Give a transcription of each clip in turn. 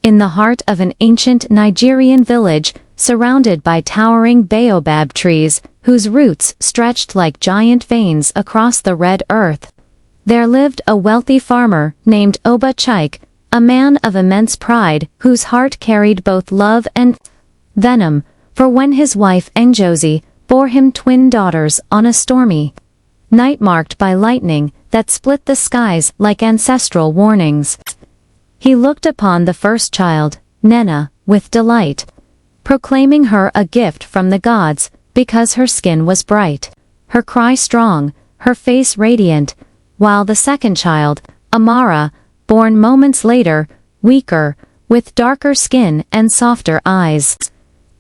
in the heart of an ancient Nigerian village, surrounded by towering baobab trees, whose roots stretched like giant veins across the red earth. There lived a wealthy farmer named Oba Chike, a man of immense pride whose heart carried both love and venom, for when his wife Ngozi bore him twin daughters on a stormy night marked by lightning that split the skies like ancestral warnings, he looked upon the first child, Nena, with delight, proclaiming her a gift from the gods, because her skin was bright, her cry strong, her face radiant, while the second child, Ammara, born moments later, weaker, with darker skin and softer eyes,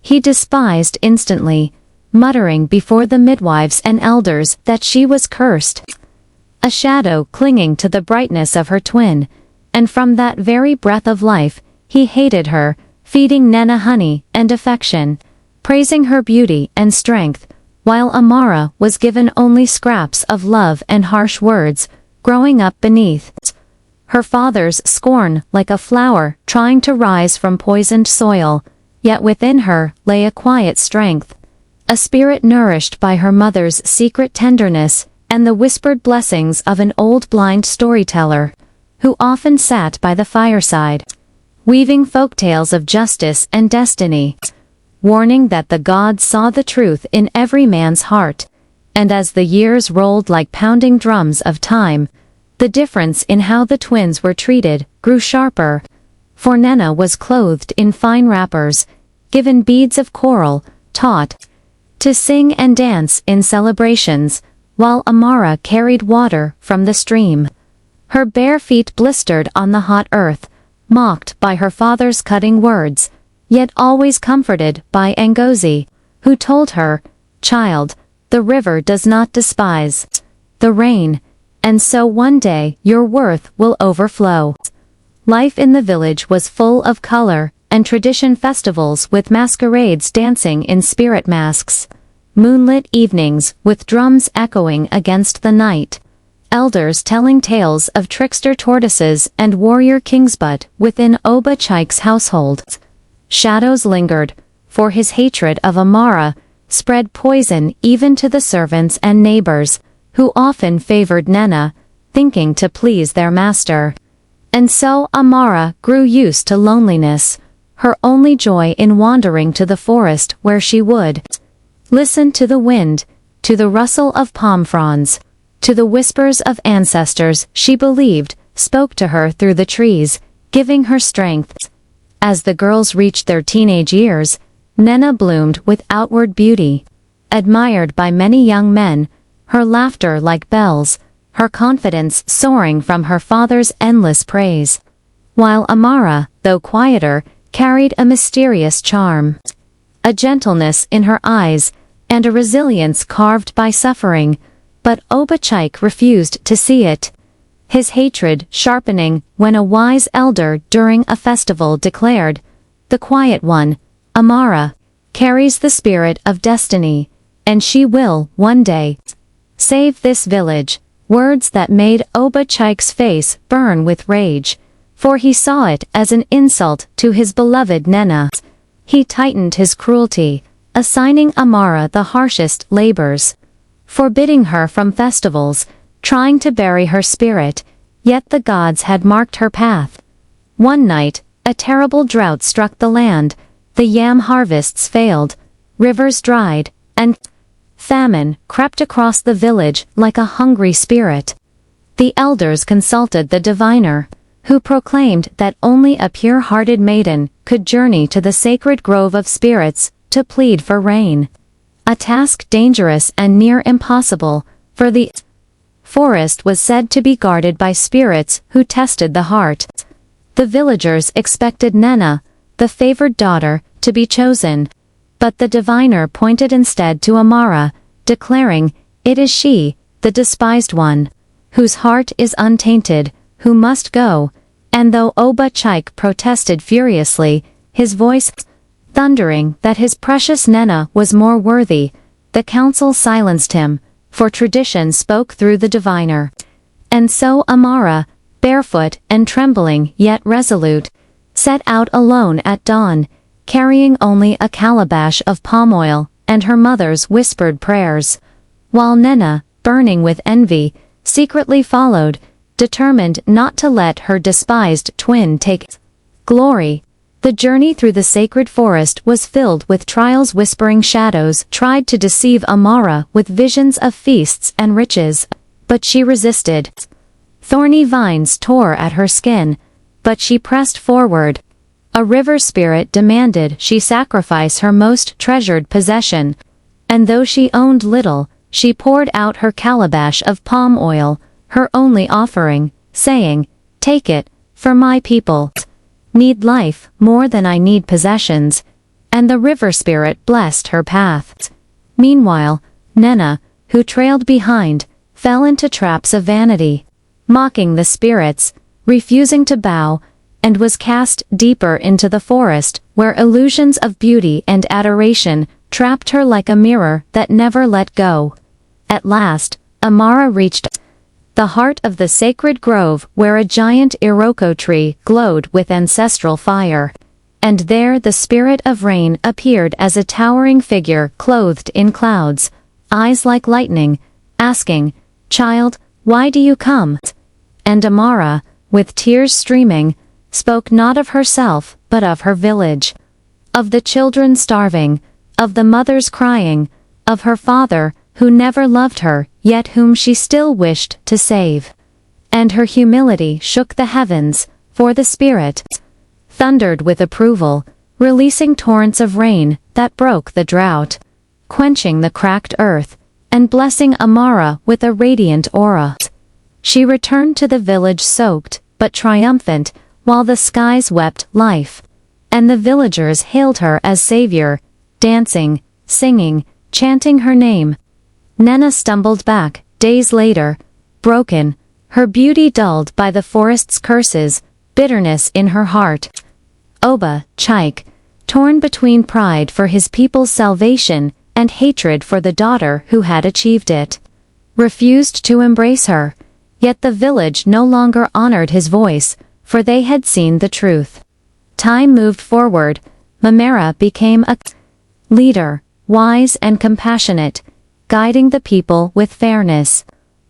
he despised instantly, muttering before the midwives and elders that she was cursed, a shadow clinging to the brightness of her twin, and from that very breath of life, he hated her, feeding Nena honey and affection, praising her beauty and strength, while Ammara was given only scraps of love and harsh words, growing up beneath her father's scorn like a flower trying to rise from poisoned soil, yet within her lay a quiet strength, a spirit nourished by her mother's secret tenderness and the whispered blessings of an old blind storyteller, who often sat by the fireside, weaving folk tales of justice and destiny, warning that the gods saw the truth in every man's heart, and as the years rolled like pounding drums of time, the difference in how the twins were treated grew sharper, for Nena was clothed in fine wrappers, given beads of coral, taught to sing and dance in celebrations, while Ammara carried water from the stream, her bare feet blistered on the hot earth, mocked by her father's cutting words, yet always comforted by Ngozi, who told her, "Child, the river does not despise the rain, and so one day your worth will overflow." Life in the village was full of color and tradition, festivals with masquerades dancing in spirit masks, moonlit evenings with drums echoing against the night, elders telling tales of trickster tortoises and warrior kings. But within Oba Chike's household, shadows lingered, for his hatred of Ammara spread poison even to the servants and neighbors, who often favored Nena, thinking to please their master. And so Ammara grew used to loneliness, her only joy in wandering to the forest where she would listen to the wind, to the rustle of palm fronds, to the whispers of ancestors she believed spoke to her through the trees, giving her strength. As the girls reached their teenage years, Nena bloomed with outward beauty, admired by many young men, her laughter like bells, her confidence soaring from her father's endless praise, while Ammara, though quieter, carried a mysterious charm, a gentleness in her eyes, and a resilience carved by suffering. But Oba Chike refused to see it, his hatred sharpening when a wise elder during a festival declared, "The quiet one, Ammara, carries the spirit of destiny, and she will, one day, save this village." Words that made Oba Chike's face burn with rage, for he saw it as an insult to his beloved Nena. He tightened his cruelty, assigning Ammara the harshest labors, forbidding her from festivals, trying to bury her spirit, yet the gods had marked her path. One night, a terrible drought struck the land, the yam harvests failed, rivers dried, and famine crept across the village like a hungry spirit. The elders consulted the diviner, who proclaimed that only a pure-hearted maiden could journey to the sacred grove of spirits to plead for rain. A task dangerous and near impossible, for the forest was said to be guarded by spirits who tested the heart. The villagers expected Nena, the favored daughter, to be chosen, but the diviner pointed instead to Ammara, declaring, "It is she, the despised one, whose heart is untainted, who must go." And though Oba Chike protested furiously, his voice thundering that his precious Nena was more worthy, the council silenced him, for tradition spoke through the diviner. And so Ammara, barefoot and trembling yet resolute, set out alone at dawn, carrying only a calabash of palm oil and her mother's whispered prayers, while Nena, burning with envy, secretly followed, determined not to let her despised twin take glory. The journey through the sacred forest was filled with trials. Whispering shadows tried to deceive Ammara with visions of feasts and riches, but she resisted. Thorny vines tore at her skin, but she pressed forward. A river spirit demanded she sacrifice her most treasured possession, and though she owned little, she poured out her calabash of palm oil, her only offering, saying, "Take it, for my people need life more than I need possessions," and the river spirit blessed her path. Meanwhile, Nena, who trailed behind, fell into traps of vanity, mocking the spirits, refusing to bow, and was cast deeper into the forest, where illusions of beauty and adoration trapped her like a mirror that never let go. At last, Ammara reached the heart of the sacred grove, where a giant iroko tree glowed with ancestral fire. And there the spirit of rain appeared as a towering figure clothed in clouds, eyes like lightning, asking, "Child, why do you come?" And Ammara, with tears streaming, spoke not of herself but of her village, of the children starving, of the mothers crying, of her father, who never loved her, yet whom she still wished to save. And her humility shook the heavens, for the spirit thundered with approval, releasing torrents of rain that broke the drought, quenching the cracked earth, and blessing Ammara with a radiant aura. She returned to the village soaked, but triumphant, while the skies wept life, and the villagers hailed her as savior, dancing, singing, chanting her name. Nena stumbled back, days later, broken, her beauty dulled by the forest's curses, bitterness in her heart. Oba, Chaik, torn between pride for his people's salvation and hatred for the daughter who had achieved it, refused to embrace her, yet the village no longer honored his voice, for they had seen the truth. Time moved forward. Ammara became a leader, wise and compassionate, guiding the people with fairness.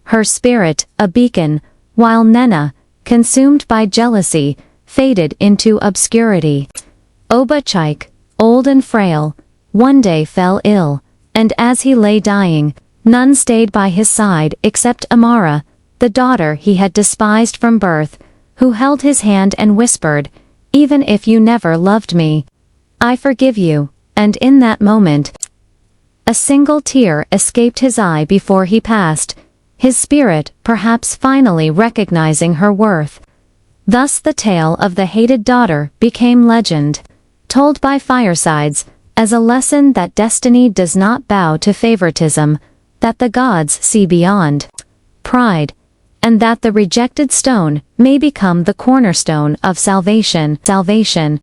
Her spirit, a beacon, while Nena, consumed by jealousy, faded into obscurity. Oba Chaik, old and frail, one day fell ill, and as he lay dying, none stayed by his side except Ammara, the daughter he had despised from birth, who held his hand and whispered, "Even if you never loved me, I forgive you," and in that moment, a single tear escaped his eye before he passed, his spirit perhaps finally recognizing her worth. Thus the tale of the hated daughter became legend, told by firesides, as a lesson that destiny does not bow to favoritism, that the gods see beyond pride, and that the rejected stone may become the cornerstone of salvation.